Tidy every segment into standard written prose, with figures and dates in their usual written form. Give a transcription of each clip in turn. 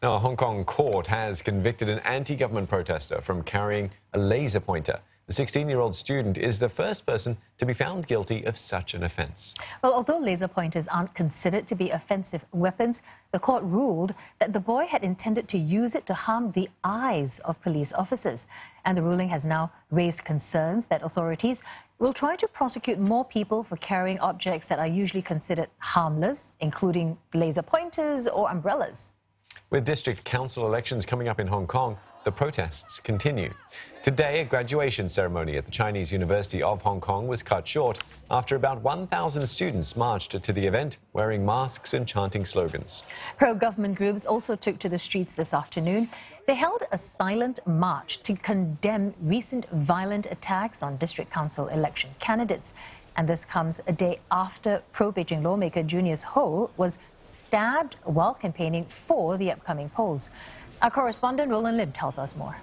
Now, a Hong Kong court has convicted an anti-government protester from carrying a laser pointer. The 16-year-old student is the first person to be found guilty of such an offence. Well, although laser pointers aren't considered to be offensive weapons, the court ruled that the boy had intended to use it to harm the eyes of police officers. And the ruling has now raised concerns that authorities will try to prosecute more people for carrying objects that are usually considered harmless, including laser pointers or umbrellas. With district council elections coming up in Hong Kong, the protests continue. Today, a graduation ceremony at the Chinese University of Hong Kong was cut short after about 1,000 students marched to the event wearing masks and chanting slogans. Pro-government groups also took to the streets this afternoon. They held a silent march to condemn recent violent attacks on district council election candidates. And this comes a day after pro-Beijing lawmaker Junius Ho was stabbed while campaigning for the upcoming polls. Our correspondent Roland Lim tells us more.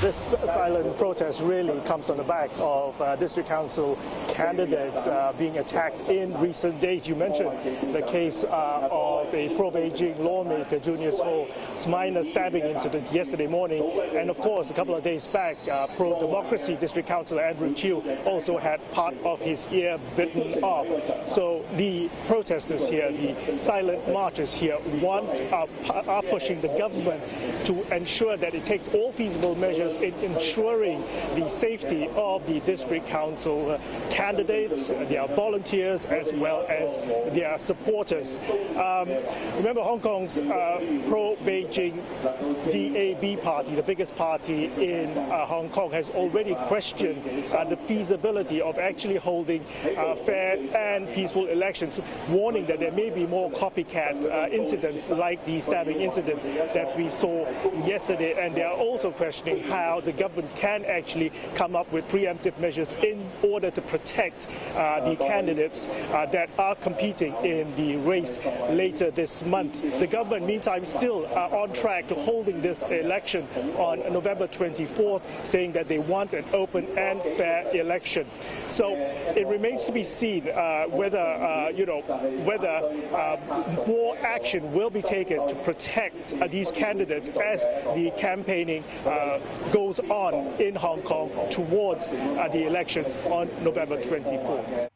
This silent protest really comes on the back of district council candidates being attacked in recent days. You mentioned the case of a pro-Beijing lawmaker, Junius Ho's minor stabbing incident yesterday morning. And of course, a couple of days back, pro-democracy district councillor Andrew Chiu also had part of his ear bitten off. So the protesters here, the silent marchers here, are pushing the government to ensure that it takes all feasible measures in ensuring the safety of the district council candidates, their volunteers, as well as their supporters. Remember, Hong Kong's pro-Beijing DAB party, the biggest party in Hong Kong, has already questioned the feasibility of actually holding fair and peaceful elections, warning that there may be more copycat incidents like the stabbing incident that we saw yesterday. And they are also questioning how the government can actually come up with preemptive measures in order to protect the candidates that are competing in the race later this month. The government, meantime, still on track to holding this election on November 24th, saying that they want an open and fair election. So it remains to be seen whether more action will be taken to protect these candidates as the campaigning goes on in Hong Kong towards the elections on November 24th.